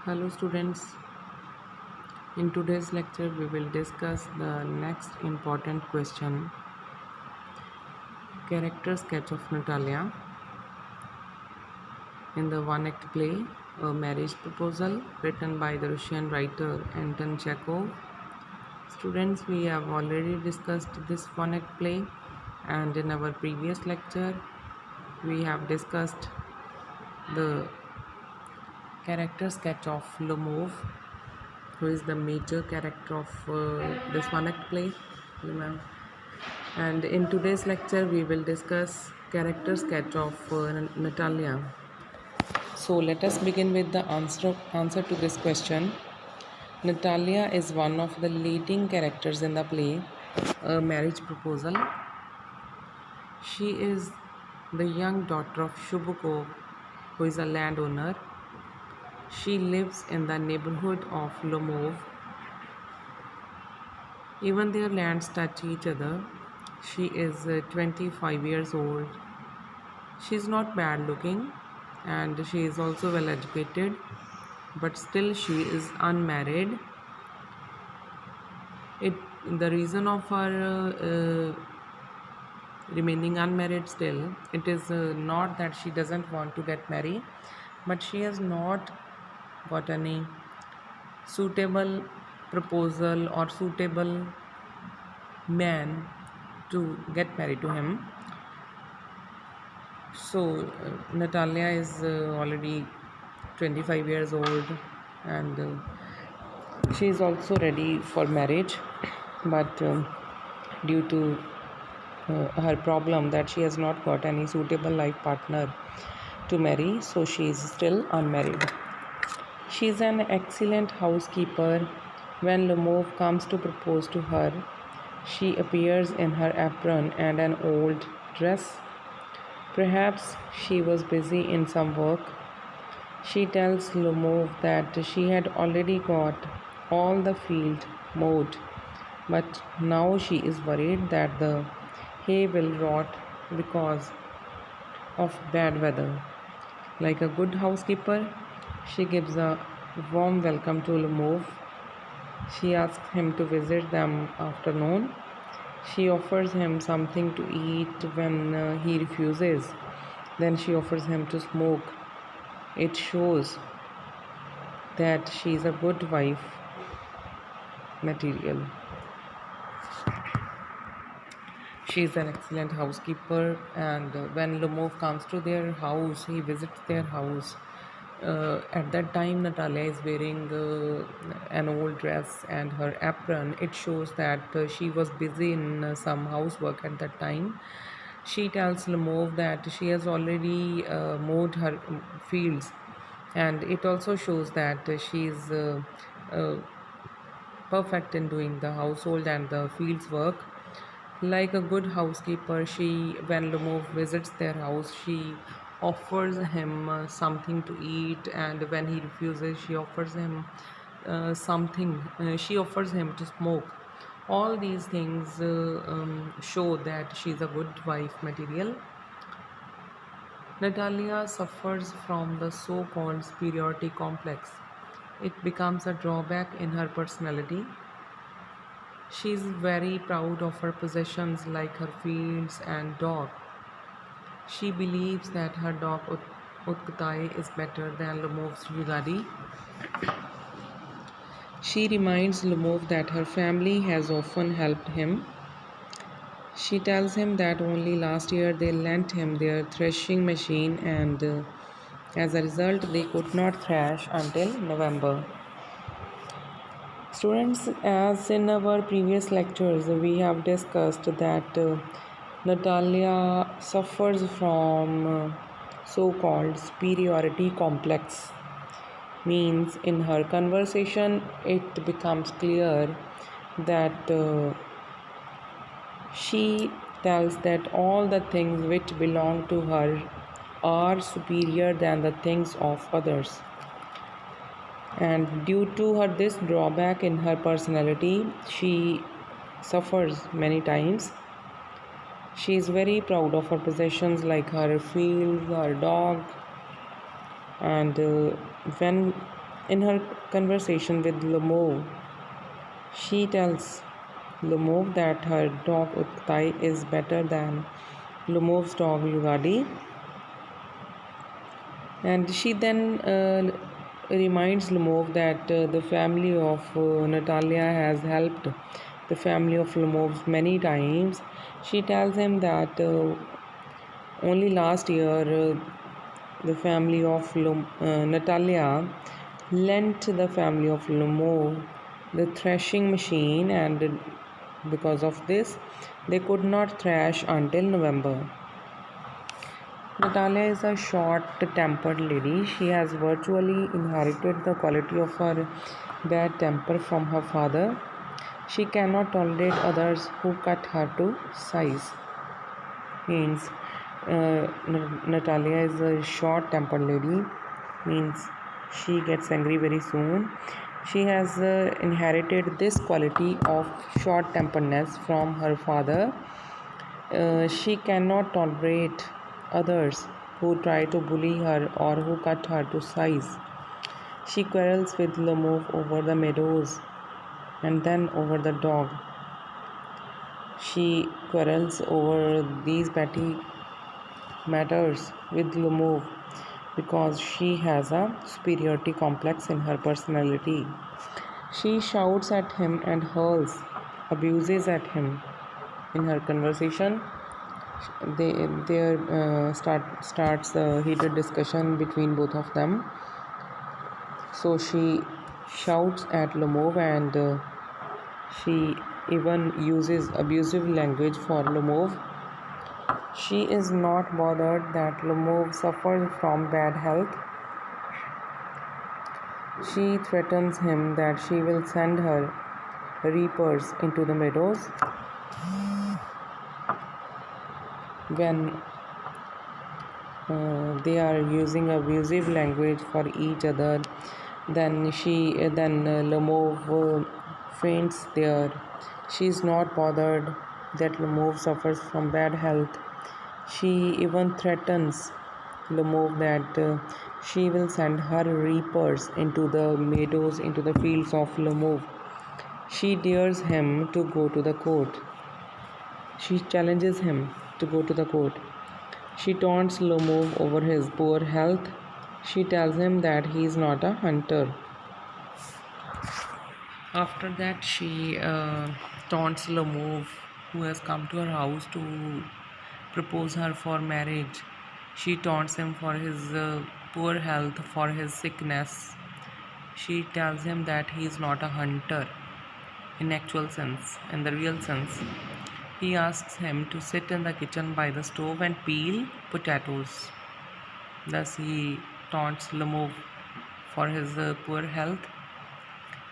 Hello students, in today's lecture we will discuss the next important question, character sketch of Natalia in the one-act play, A Marriage Proposal, written by the Russian writer Anton Chekhov. Students, we have already discussed this one-act play, and in our previous lecture we have discussed the character sketch of Lomov, who is the major character of this one-act play. Remember? And in today's lecture we will discuss character sketch of Natalia. So let us begin with the answer to this question. Natalia is one of the leading characters in the play A Marriage Proposal. She is the young daughter of Shubukov, who is a landowner. She lives in the neighborhood of Lomov. Even their lands touch each other. She is 25 years old. She is not bad looking and she is also well educated, but still she is unmarried. The reason of her remaining unmarried still, it is not that she doesn't want to get married, but she has not got any suitable proposal or suitable man to get married to him. So Natalia is already 25 years old and she is also ready for marriage, but due to her problem that she has not got any suitable life partner to marry, so she is still unmarried. She is an excellent housekeeper. When Lomov comes to propose to her, she appears in her apron and an old dress. Perhaps she was busy in some work. She tells Lomov that she had already got all the field mowed, but now she is worried that the hay will rot because of bad weather. Like a good housekeeper, she gives a warm welcome to Lomov. She asks him to visit them after noon. She offers him something to eat when he refuses. Then she offers him to smoke. It shows that she is a good wife material. She is an excellent housekeeper, and when Lomov comes to their house, he visits their house. At that time, Natalia is wearing an old dress and her apron. It shows that she was busy in some housework at that time. She tells Lomov that she has already mowed her fields, and it also shows that she is uh, perfect in doing the household and the fields work. Like a good housekeeper, when Lomov visits their house, she offers him something to eat, and when he refuses, she offers him something. She offers him to smoke. All these things show that she's a good wife material. Natalia suffers from the so-called superiority complex. It becomes a drawback in her personality. She is very proud of her possessions like her fields and dog. She believes that her dog Utkatai is better than Lomov's Yugadi. She reminds Lomov that her family has often helped him. She tells him that only last year they lent him their threshing machine and as a result they could not thrash until November. Students, as in our previous lectures, we have discussed that Natalia suffers from so-called superiority complex. Means in her conversation, it becomes clear that she tells that all the things which belong to her are superior than the things of others, and due to her this drawback in her personality, she suffers many times. She is very proud of her possessions like her fields, her dog, and when In her conversation with Lomov, she tells Lomov that her dog Uktai is better than Lomov's dog Yugadi, and she then reminds Lomov that the family of Natalia has helped the family of Lomov many times. She tells him that only last year the family of Natalia lent the family of Lomov the threshing machine, and because of this, they could not thrash until November. Natalia is a short tempered lady. She has virtually inherited the quality of her bad temper from her father. She cannot tolerate others who cut her to size. Means Natalia is a short tempered lady, means she gets angry very soon. She has inherited this quality of short temperedness from her father. She cannot tolerate others who try to bully her or who cut her to size. She quarrels with Lomov over the meadows and then over the dog. She quarrels over these petty matters with Lomov because she has a superiority complex in her personality. She shouts at him and hurls abuses at him. In her conversation, starts a heated discussion between both of them. So she shouts at Lomov, and she even uses abusive language for Lomov. She is not bothered that Lomov suffers from bad health. She threatens him that she will send her reapers into the meadows. When they are using abusive language for each other, then Lomov faints there. She is not bothered that Lomov suffers from bad health. She even threatens Lomov that she will send her reapers into the meadows, into the fields of Lomov. She dares him to go to the court. She challenges him to go to the court. She taunts Lomov over his poor health. She tells him that he is not a hunter. After that, she taunts Lomov, who has come to her house to propose her for marriage. She taunts him for his poor health, for his sickness. She tells him that he is not a hunter in actual sense, in the real sense. He asks him to sit in the kitchen by the stove and peel potatoes. Thus, he taunts Lomov for his poor health.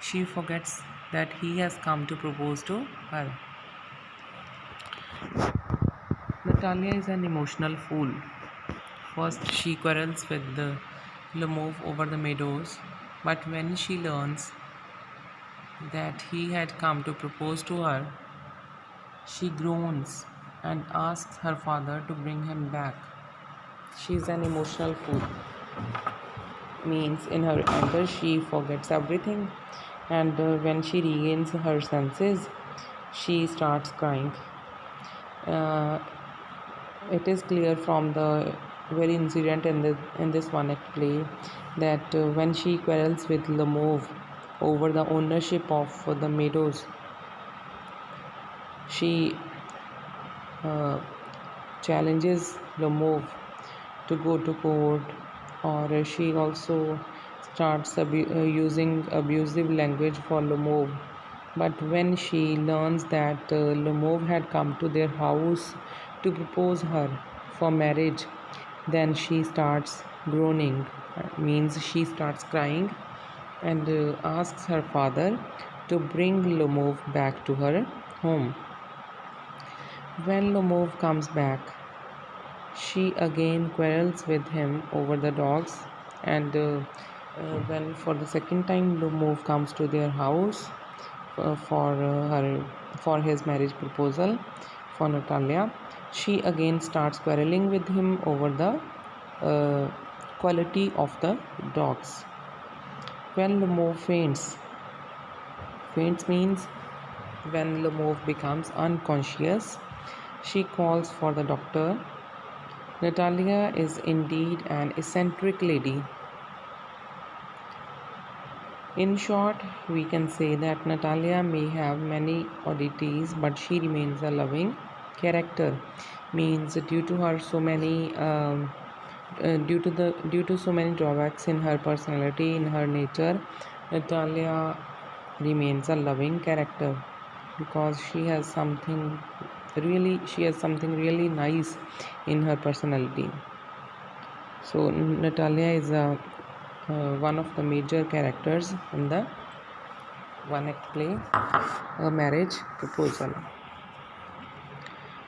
She forgets that he has come to propose to her. Natalia is an emotional fool. First, she quarrels with Lomov over the meadows, but when she learns that he had come to propose to her, she groans and asks her father to bring him back. She is an emotional fool. Means in her anger she forgets everything, and when she regains her senses, she starts crying. Uh, it is clear from the very incident in this one act play that when she quarrels with Lomov over the ownership of the meadows, she challenges Lomov to go to court, or she also starts using abusive language for Lomov. But when she learns that Lomov had come to their house to propose her for marriage, then she starts groaning, means she starts crying, and asks her father to bring Lomov back to her home. When Lomov comes back, she again quarrels with him over the dogs, and when for the second time Lomov comes to their house for his marriage proposal for Natalia, she again starts quarreling with him over the quality of the dogs. When Lemov faints, faints means when Lemov becomes unconscious, she calls for the doctor. Natalia is indeed an eccentric lady. In short, we can say that Natalia may have many oddities, but she remains a loving character. Means due to so many drawbacks in her personality, in her nature, Natalia remains a loving character because she has something really nice in her personality. So Natalia is one of the major characters in the one act play, A Marriage Proposal.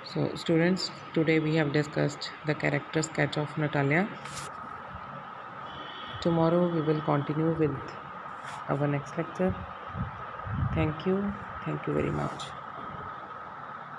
So students, today we have discussed the character sketch of Natalia. Tomorrow we will continue with our next lecture. Thank you very much.